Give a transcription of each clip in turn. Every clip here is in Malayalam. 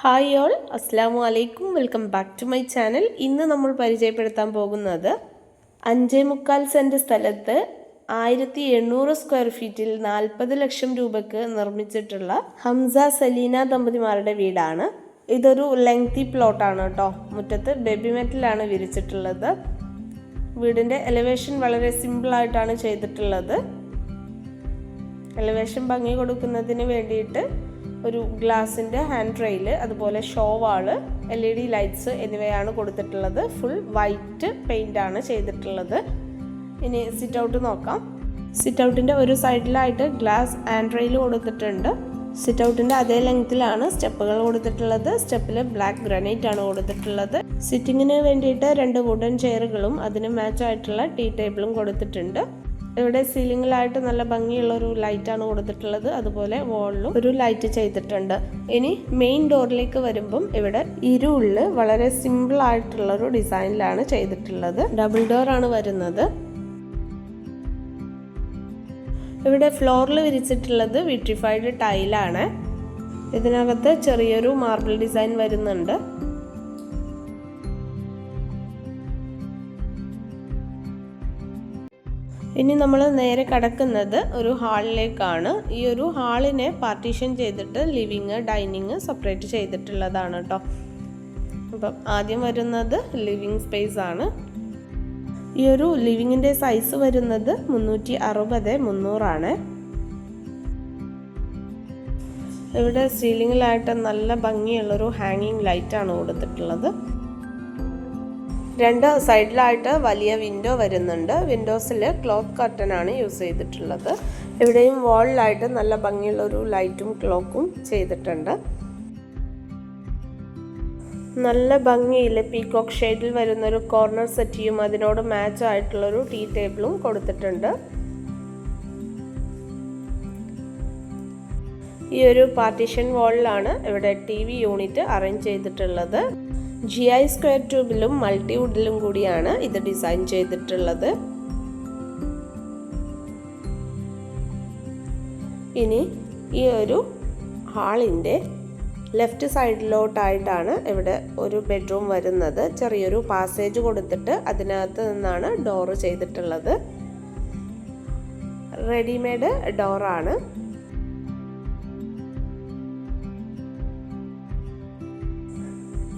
ഹായ് ഓൾ, അസ്സാമു അലൈക്കും. Welcome back to my channel. ഇന്ന് നമ്മൾ പരിചയപ്പെടുത്താൻ പോകുന്നത് 5.25 സെൻറ്റ് സ്ഥലത്ത് 1800 സ്ക്വയർ ഫീറ്റിൽ 40 ലക്ഷം രൂപയ്ക്ക് നിർമ്മിച്ചിട്ടുള്ള ഹംസ സലീന ദമ്പതിമാരുടെ വീടാണ്. ഇതൊരു ലെങ്തി പ്ലോട്ടാണ് കേട്ടോ. മുറ്റത്ത് ബേബി മെറ്റലാണ് വിരിച്ചിട്ടുള്ളത്. വീടിൻ്റെ എലിവേഷൻ വളരെ സിമ്പിളായിട്ടാണ് ചെയ്തിട്ടുള്ളത്. എലിവേഷൻ ഭംഗി കൊടുക്കുന്നതിന് വേണ്ടിയിട്ട് ഒരു ഗ്ലാസിൻ്റെ ഹാൻഡ് റെയിൽ, അതുപോലെ ഷോ വാള്, LED ലൈറ്റ്സ് എന്നിവയാണ് കൊടുത്തിട്ടുള്ളത്. ഫുൾ വൈറ്റ് പെയിൻ്റ് ആണ് ചെയ്തിട്ടുള്ളത്. ഇനി സിറ്റ് ഔട്ട് നോക്കാം. സിറ്റ് ഔട്ടിൻ്റെ ഒരു സൈഡിലായിട്ട് ഗ്ലാസ് ഹാൻഡ് റെയിൽ കൊടുത്തിട്ടുണ്ട്. സിറ്റ് ഔട്ടിൻ്റെ അതേ ലെങ്ത്തിലാണ് സ്റ്റെപ്പുകൾ കൊടുത്തിട്ടുള്ളത്. സ്റ്റെപ്പിൽ ബ്ലാക്ക് ഗ്രാനൈറ്റ് ആണ് കൊടുത്തിട്ടുള്ളത്. സിറ്റിങ്ങിന് വേണ്ടിയിട്ട് 2 വുഡൻ ചെയറുകളും അതിന് മാച്ച് ആയിട്ടുള്ള ടീ ടേബിളും കൊടുത്തിട്ടുണ്ട്. ഇവിടെ സീലിംഗിലായിട്ട് നല്ല ഭംഗിയുള്ളൊരു ലൈറ്റാണ് കൊടുത്തിട്ടുള്ളത്. അതുപോലെ വാളിലും ഒരു ലൈറ്റ് ചെയ്തിട്ടുണ്ട്. ഇനി മെയിൻ ഡോറിലേക്ക് വരുമ്പം ഇവിടെ ഇരുളിൽ വളരെ സിമ്പിൾ ആയിട്ടുള്ളൊരു ഡിസൈനിലാണ് ചെയ്തിട്ടുള്ളത്. ഡബിൾ ഡോർ ആണ് വരുന്നത്. ഇവിടെ ഫ്ലോറിൽ വിരിച്ചിട്ടുള്ളത് വിട്രിഫൈഡ് ടൈലാണ്. ഇതിനകത്ത് ചെറിയൊരു മാർബിൾ ഡിസൈൻ വരുന്നുണ്ട്. ഇനി നമ്മൾ നേരെ കടക്കുന്നത് ഒരു ഹാളിലേക്കാണ്. ഈ ഒരു ഹാളിനെ പാർട്ടീഷൻ ചെയ്തിട്ട് ലിവിങ്, ഡൈനിങ് സെപ്പറേറ്റ് ചെയ്തിട്ടുള്ളതാണ് കേട്ടോ. അപ്പം ആദ്യം വരുന്നത് ലിവിങ് സ്പേസ് ആണ്. ഈ ഒരു ലിവിങ്ങിൻ്റെ സൈസ് വരുന്നത് 360x300 ആണ്. ഇവിടെ സീലിങ്ങിലായിട്ട് നല്ല ഭംഗിയുള്ളൊരു ഹാങ്ങിങ് ലൈറ്റാണ് കൊടുത്തിട്ടുള്ളത്. 2 സൈഡിലായിട്ട് വലിയ വിൻഡോ വരുന്നുണ്ട്. വിൻഡോസിൽ ക്ലോത്ത് കർട്ടൻ ആണ് യൂസ് ചെയ്തിട്ടുള്ളത്. ഇവിടെയും വാളിലായിട്ട് നല്ല ഭംഗിയുള്ളൊരു ലൈറ്റും ക്ലോക്കും ചെയ്തിട്ടുണ്ട്. നല്ല ഭംഗിയിൽ പീകോക്ക് ഷെയ്ഡിൽ വരുന്നൊരു കോർണർ സെറ്റിയും അതിനോട് മാച്ച് ആയിട്ടുള്ളൊരു ടീ ടേബിളും കൊടുത്തിട്ടുണ്ട്. ഈ ഒരു പാർട്ടീഷൻ വാളിലാണ് ഇവിടെ TV യൂണിറ്റ് അറേഞ്ച് ചെയ്തിട്ടുള്ളത്. GI സ്ക്വയർ ട്യൂബിലും മൾട്ടിവുഡിലും കൂടിയാണ് ഇത് ഡിസൈൻ ചെയ്തിട്ടുള്ളത്. ഇനി ഈ ഒരു ഹാളിൻ്റെ ലെഫ്റ്റ് സൈഡിലോട്ടായിട്ടാണ് ഇവിടെ ഒരു ബെഡ്റൂം വരുന്നത്. ചെറിയൊരു പാസേജ് കൊടുത്തിട്ട് അതിനകത്ത് നിന്നാണ് ഡോറ് ചെയ്തിട്ടുള്ളത്. റെഡിമെയ്ഡ് ഡോറാണ്.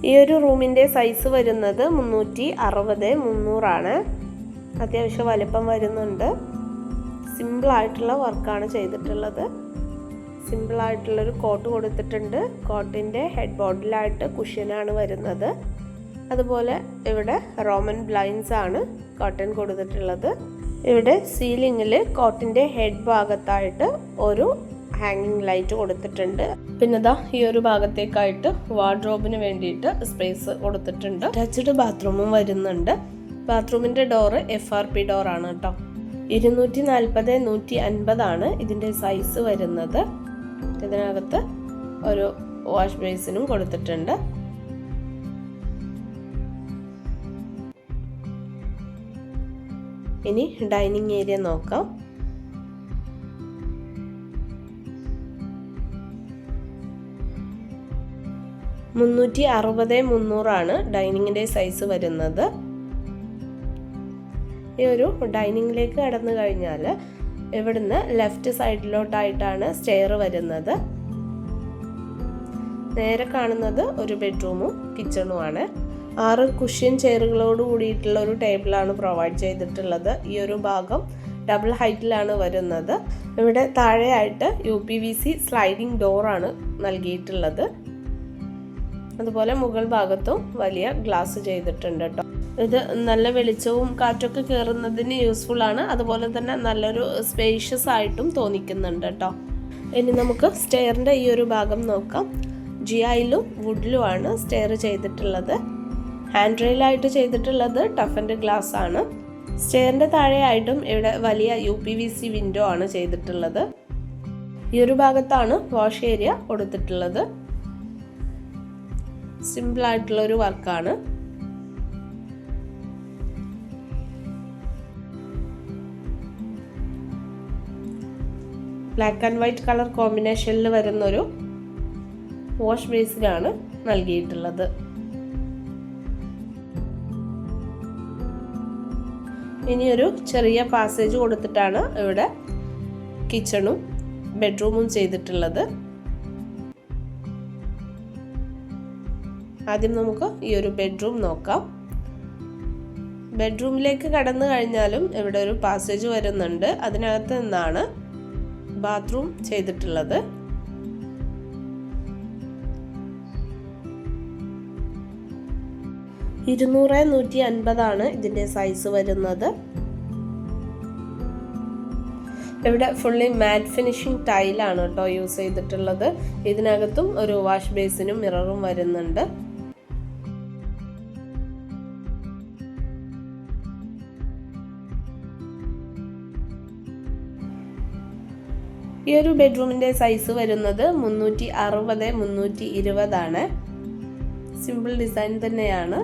ഈ ഒരു റൂമിൻ്റെ സൈസ് വരുന്നത് 360x300 ആണ്. അത്യാവശ്യം വലിപ്പം വരുന്നുണ്ട്. സിമ്പിളായിട്ടുള്ള വർക്കാണ് ചെയ്തിട്ടുള്ളത്. സിമ്പിളായിട്ടുള്ളൊരു കോട്ട് കൊടുത്തിട്ടുണ്ട്. കോട്ടിൻ്റെ ഹെഡ് ബോർഡിലായിട്ട് കുഷ്യനാണ് വരുന്നത്. അതുപോലെ ഇവിടെ റോമൻ ബ്ലൈൻഡ്സ് ആണ് കോട്ടൺ കൊടുത്തിട്ടുള്ളത്. ഇവിടെ സീലിങ്ങിൽ കോട്ടിൻ്റെ ഹെഡ് ഭാഗത്തായിട്ട് ഒരു ഹാങ്ങിങ് ലൈറ്റ് കൊടുത്തിട്ടുണ്ട്. പിന്നെ ദാ ഈ ഒരു ഭാഗത്തേക്കായിട്ട് വാർഡ്രോബിന് വേണ്ടിയിട്ട് സ്പേസ് കൊടുത്തിട്ടുണ്ട്. അറ്റാച്ച്ഡ് ബാത്റൂമും വരുന്നുണ്ട്. ബാത്റൂമിൻ്റെ ഡോറ് FRP ഡോറാണ് കേട്ടോ. 240x150 ആണ് ഇതിൻ്റെ സൈസ് വരുന്നത്. ഇതിനകത്ത് ഒരു വാഷ് ബേസിനും കൊടുത്തിട്ടുണ്ട്. ഇനി ഡൈനിങ് ഏരിയ നോക്കാം. - 360x300 ആണ് ഡൈനിങ്ങിൻ്റെ സൈസ് വരുന്നത്. ഈ ഒരു ഡൈനിങ്ങിലേക്ക് കടന്നു കഴിഞ്ഞാൽ ഇവിടുന്ന് ലെഫ്റ്റ് സൈഡിലോട്ടായിട്ടാണ് സ്റ്റെയർ വരുന്നത്. നേരെ കാണുന്നത് ഒരു ബെഡ്റൂമും കിച്ചണുമാണ്. 6 കുഷ്യൻ ചെയറുകളോട് കൂടിയിട്ടുള്ള ഒരു ടേബിളാണ് പ്രൊവൈഡ് ചെയ്തിട്ടുള്ളത്. ഈ ഒരു ഭാഗം ഡബിൾ ഹൈറ്റിലാണ് വരുന്നത്. ഇവിടെ താഴെയായിട്ട് UPVC സ്ലൈഡിംഗ് ഡോറാണ് നൽകിയിട്ടുള്ളത്. അതുപോലെ മുകൾ ഭാഗത്തും വലിയ ഗ്ലാസ് ചെയ്തിട്ടുണ്ട് കേട്ടോ. ഇത് നല്ല വെളിച്ചവും കാറ്റൊക്കെ കയറുന്നതിന് യൂസ്ഫുൾ ആണ്. അതുപോലെ തന്നെ നല്ലൊരു സ്പേഷ്യസ് ആയിട്ടും തോന്നിക്കുന്നുണ്ട് കേട്ടോ. ഇനി നമുക്ക് സ്റ്റെയറിൻ്റെ ഈ ഒരു ഭാഗം നോക്കാം. GIയിലും വുഡിലുമാണ് സ്റ്റെയർ ചെയ്തിട്ടുള്ളത്. ഹാൻഡ് റെയിലായിട്ട് ചെയ്തിട്ടുള്ളത് ടഫൻഡ് ഗ്ലാസ് ആണ്. സ്റ്റെയറിൻ്റെ താഴെയായിട്ടും ഇവിടെ വലിയ UPVC വിൻഡോ ആണ് ചെയ്തിട്ടുള്ളത്. ഈ ഒരു ഭാഗത്താണ് വാഷ് ഏരിയ കൊടുത്തിട്ടുള്ളത്. സിമ്പിളായിട്ടുള്ളൊരു വർക്കാണ്. ബ്ലാക്ക് ആൻഡ് വൈറ്റ് കളർ കോമ്പിനേഷനിൽ വരുന്നൊരു വാഷ് ബേസിനാണ് നൽകിയിട്ടുള്ളത്. ഇനിയൊരു ചെറിയ പാസേജ് കൊടുത്തിട്ടാണ് ഇവിടെ കിച്ചണും ബെഡ്റൂമും ചെയ്തിട്ടുള്ളത്. ആദ്യം നമുക്ക് ഈ ഒരു ബെഡ്റൂം നോക്കാം. ബെഡ്റൂമിലേക്ക് കടന്നു കഴിഞ്ഞാലും ഇവിടെ ഒരു പാസേജ് വരുന്നുണ്ട്. അതിനകത്ത് നിന്നാണ് ബാത്റൂം ചെയ്തിട്ടുള്ളത്. (200-150) ഇതിൻ്റെ സൈസ് വരുന്നത്. ഇവിടെ ഫുള്ളി മാറ്റ് ഫിനിഷിംഗ് ടൈലാണ് കേട്ടോ യൂസ് ചെയ്തിട്ടുള്ളത്. ഇതിനകത്തും ഒരു വാഷ് ബേസിനും മിററും വരുന്നുണ്ട്. ഈ ഒരു ബെഡ്റൂമിൻ്റെ സൈസ് വരുന്നത് 360-320 ആണ്. സിമ്പിൾ ഡിസൈൻ തന്നെയാണ്.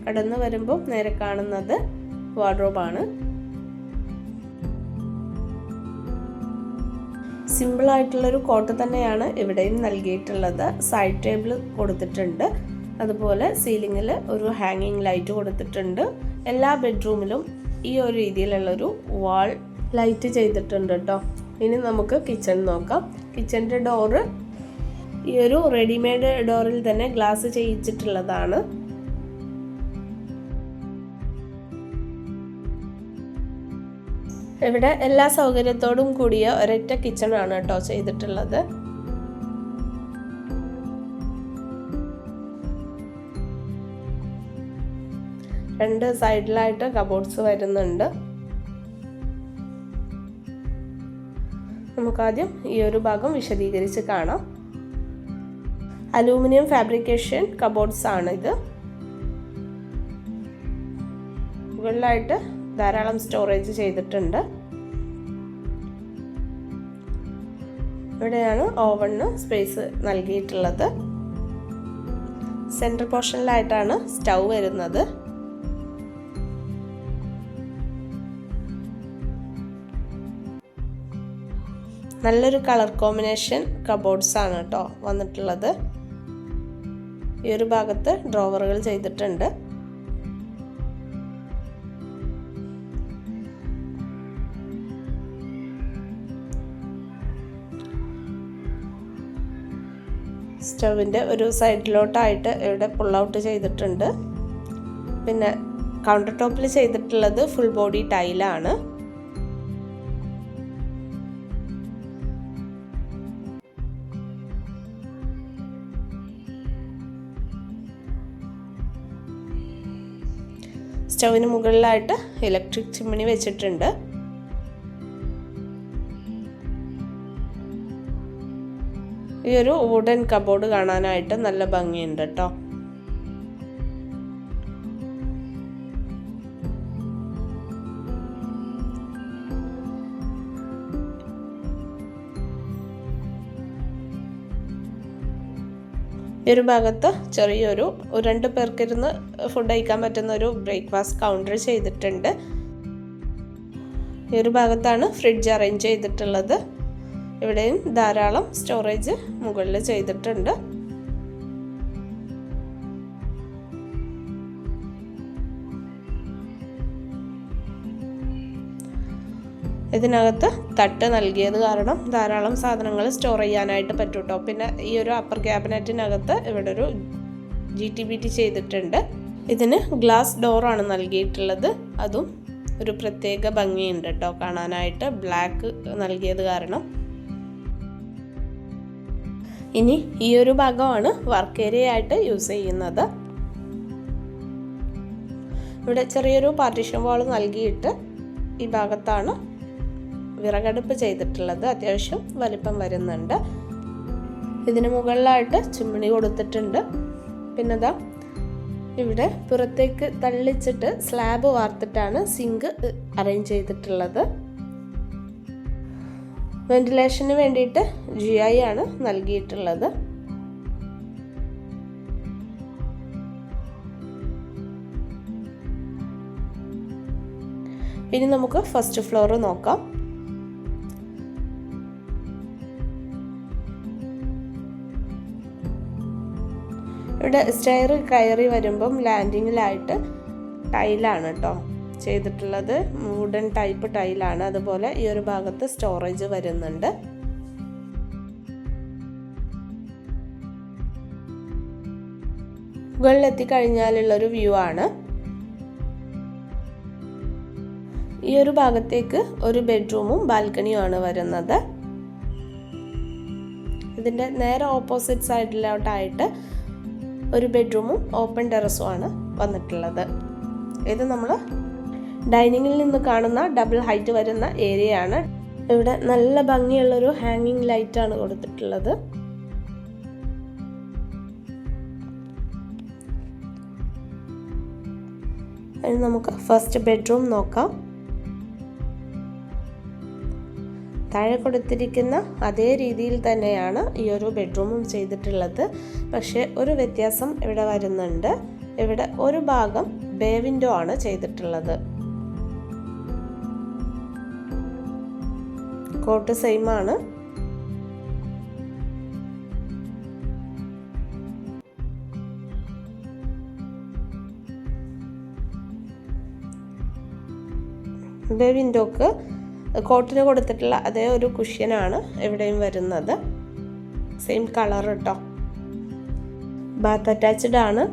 കടന്നു വരുമ്പോൾ നേരെ കാണുന്നത് വാർഡ്രോബാണ്. സിമ്പിൾ ആയിട്ടുള്ളൊരു കോട്ട് തന്നെയാണ് ഇവിടെയും നൽകിയിട്ടുള്ളത്. സൈഡ് ടേബിൾ കൊടുത്തിട്ടുണ്ട്. അതുപോലെ സീലിങ്ങിൽ ഒരു ഹാങ്ങിങ് ലൈറ്റ് കൊടുത്തിട്ടുണ്ട്. എല്ലാ ബെഡ്റൂമിലും ഈ ഒരു രീതിയിലുള്ളൊരു വാൾ ലൈറ്റ് ചെയ്തിട്ടുണ്ട് കേട്ടോ. ഇനി നമുക്ക് കിച്ചൺ നോക്കാം. കിച്ചണിൻ്റെ ഡോറ് ഈ ഒരു റെഡിമെയ്ഡ് ഡോറിൽ തന്നെ ഗ്ലാസ് ചെയ്യിച്ചിട്ടുള്ളതാണ്. ഇവിടെ എല്ലാ സൗകര്യത്തോടും കൂടിയ ഒരൊറ്റ കിച്ചണാണ് കേട്ടോ ചെയ്തിട്ടുള്ളത്. രണ്ട് സൈഡിലായിട്ട് കബോർഡ്സ് വരുന്നുണ്ട്. നമുക്കാദ്യം ഈ ഒരു ഭാഗം വിശദീകരിച്ച് കാണാം. അലൂമിനിയം ഫാബ്രിക്കേഷൻ കബോർഡ്സ് ആണ് ഇത്. മുകളിലായിട്ട് ധാരാളം സ്റ്റോറേജ് ചെയ്തിട്ടുണ്ട്. ഇവിടെയാണ് ഓവണിന് സ്പേസ് നൽകിയിട്ടുള്ളത്. സെൻട്രൽ പോർഷനിലായിട്ടാണ് സ്റ്റൗ വരുന്നത്. നല്ലൊരു കളർ കോമ്പിനേഷൻ കബോർഡ്സ് ആണ് കേട്ടോ വന്നിട്ടുള്ളത്. ഈ ഒരു ഭാഗത്ത് ഡ്രോവറുകൾ ചെയ്തിട്ടുണ്ട്. സ്റ്റവിൻ്റെ ഒരു സൈഡിലോട്ടായിട്ട് ഇവിടെ പുൾ ഔട്ട് ചെയ്തിട്ടുണ്ട്. പിന്നെ കൗണ്ടർ ടോപ്പിൽ ചെയ്തിട്ടുള്ളത് ഫുൾ ബോഡി ടൈലാണ്. സ്റ്റവിന് മുകളിലായിട്ട് ഇലക്ട്രിക് ചിമ്മിനി വെച്ചിട്ടുണ്ട്. ഈ ഒരു വുഡൻ കബോർഡ് കാണാനായിട്ട് നല്ല ഭംഗിയുണ്ട് കേട്ടോ. ഈ ഒരു ഭാഗത്ത് ചെറിയൊരു 2 പേർക്കിരുന്ന് ഫുഡ് കഴിക്കാൻ പറ്റുന്ന ഒരു ബ്രേക്ക്ഫാസ്റ്റ് കൗണ്ടർ ചെയ്തിട്ടുണ്ട്. ഈ ഒരു ഭാഗത്താണ് ഫ്രിഡ്ജ് അറേഞ്ച് ചെയ്തിട്ടുള്ളത്. ഇവിടെയും ധാരാളം സ്റ്റോറേജ് മുകളിൽ ചെയ്തിട്ടുണ്ട്. ഇതിനകത്ത് തട്ട് നൽകിയത് കാരണം ധാരാളം സാധനങ്ങൾ സ്റ്റോർ ചെയ്യാനായിട്ട് പറ്റും കേട്ടോ. പിന്നെ ഈ ഒരു അപ്പർ ക്യാബിനറ്റിനകത്ത് ഇവിടെ ഒരു GTBT ചെയ്തിട്ടുണ്ട്. ഇതിന് ഗ്ലാസ് ഡോറാണ് നൽകിയിട്ടുള്ളത്. അതും ഒരു പ്രത്യേക ഭംഗിയുണ്ട് കേട്ടോ കാണാനായിട്ട്, ബ്ലാക്ക് നൽകിയത് കാരണം. ഇനി ഈ ഒരു ഭാഗമാണ് വർക്ക് ഏരിയ ആയിട്ട് യൂസ് ചെയ്യുന്നത്. ഇവിടെ ചെറിയൊരു പാർട്ടീഷൻ വാൾ നൽകിയിട്ട് ഈ ഭാഗത്താണ് വിറകടുപ്പ് ചെയ്തിട്ടുള്ളത്. അത്യാവശ്യം വലിപ്പം വരുന്നുണ്ട്. ഇതിന് മുകളിലായിട്ട് ചിമ്മിണി കൊടുത്തിട്ടുണ്ട്. പിന്നെ ദാ ഇവിടെ പുറത്തേക്ക് തള്ളിച്ചിട്ട് സ്ലാബ് വാർത്തിട്ടാണ് സിങ്ക് അറേഞ്ച് ചെയ്തിട്ടുള്ളത്. വെന്റിലേഷന് വേണ്ടിയിട്ട് GI ആണ് നൽകിയിട്ടുള്ളത്. ഇനി നമുക്ക് ഫസ്റ്റ് ഫ്ലോർ നോക്കാം. ഇവിടെ സ്റ്റെയർ കയറി വരുമ്പം ലാൻഡിങ്ങിലായിട്ട് ടൈലാണ് കേട്ടോ ചെയ്തിട്ടുള്ളത്. വുഡൻ ടൈപ്പ് ടൈലാണ്. അതുപോലെ ഈ ഒരു ഭാഗത്ത് സ്റ്റോറേജ് വരുന്നുണ്ട്. മുകളിലെത്തിക്കഴിഞ്ഞാലുള്ളൊരു വ്യൂ ആണ്. ഈ ഒരു ഭാഗത്തേക്ക് ഒരു ബെഡ്റൂമും ബാൽക്കണിയുമാണ് വരുന്നത്. ഇതിൻ്റെ നേരെ ഓപ്പോസിറ്റ് സൈഡിലോട്ടായിട്ട് ഒരു ബെഡ്റൂമും ഓപ്പൺ ടെറസുമാണ് വന്നിട്ടുള്ളത്. ഇത് നമ്മൾ ഡൈനിങ്ങിൽ നിന്ന് കാണുന്ന ഡബിൾ ഹൈറ്റ് വരുന്ന ഏരിയയാണ്. ഇവിടെ നല്ല ഭംഗിയുള്ളൊരു ഹാങ്ങിങ് ലൈറ്റാണ് കൊടുത്തിട്ടുള്ളത്. ഇനി നമുക്ക് ഫസ്റ്റ് ബെഡ്റൂം നോക്കാം. താഴെ കൊടുത്തിരിക്കുന്ന അതേ രീതിയിൽ തന്നെയാണ് ഈ ഒരു ബെഡ്റൂമും ചെയ്തിട്ടുള്ളത്. പക്ഷേ ഒരു വ്യത്യാസം ഇവിടെ വരുന്നുണ്ട്. ഇവിടെ ഒരു ഭാഗം ബേ വിൻഡോ ആണ് ചെയ്തിട്ടുള്ളത്. കോട്ട് സെയിം ആണ്. ബേ വിൻഡോക്ക് കോട്ടിന് കൊടുത്തിട്ടുള്ള അതേ ഒരു കുഷ്യനാണ് ഇവിടെയും വരുന്നത്. സെയിം കളർ കേട്ടോ. ബാത്ത് അറ്റാച്ച്ഡ് ആണ്.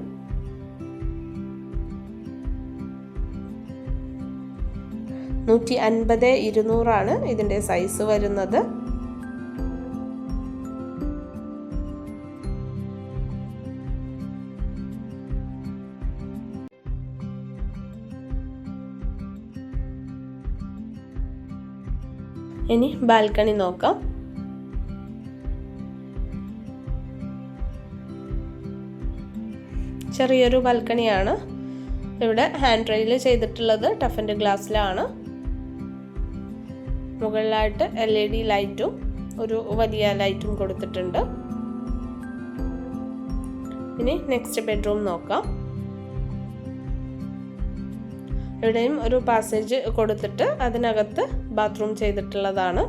$150,200 ഇതിൻ്റെ സൈസ് വരുന്നത്. ഇനി ബാൽക്കണി നോക്കാം. ചെറിയൊരു ബാൽക്കണിയാണ്. ഇവിടെ ഹാൻഡ് റെയിൽ ചെയ്തിട്ടുള്ളത് ടഫൻ്റെ ഗ്ലാസ്സിലാണ്. മുകളിലായിട്ട് LED ലൈറ്റും ഒരു വലിയ ലൈറ്റും കൊടുത്തിട്ടുണ്ട്. ഇനി നെക്സ്റ്റ് ബെഡ്റൂം നോക്കാം. ഇവിടെയും ഒരു പാസേജ് കൊടുത്തിട്ട് അതിനകത്ത് ബാത്റൂം ചെയ്തിട്ടുള്ളതാണ്.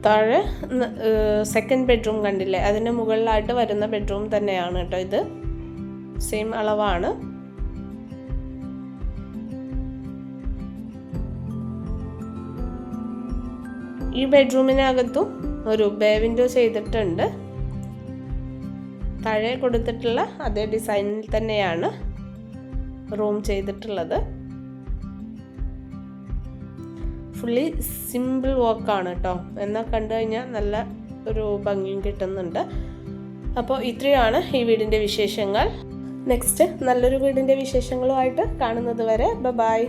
താഴെ സെക്കൻഡ് ബെഡ്റൂം കണ്ടില്ലേ, അതിൻ്റെ മുകളിലായിട്ട് വരുന്ന ബെഡ്റൂം തന്നെയാണ് കേട്ടോ ഇത്. സെയിം അളവാണ്. ഈ ബെഡ്റൂമിനകത്തും ഒരു ബേ വിൻഡോ ചെയ്തിട്ടുണ്ട്. താഴെ കൊടുത്തിട്ടുള്ള അതേ ഡിസൈനിൽ തന്നെയാണ് റൂം ചെയ്തിട്ടുള്ളത്. ഫുള്ളി സിമ്പിൾ വർക്കാണ് കേട്ടോ. എന്നാൽ കണ്ടു കഴിഞ്ഞാൽ നല്ല ഒരു ഭംഗിയും കിട്ടുന്നുണ്ട്. അപ്പോൾ ഇത്രയാണ് ഈ വീടിൻ്റെ വിശേഷങ്ങൾ. നെക്സ്റ്റ് നല്ലൊരു വീടിൻ്റെ വിശേഷങ്ങളുമായിട്ട് കാണുന്നത് വരെ ബൈ.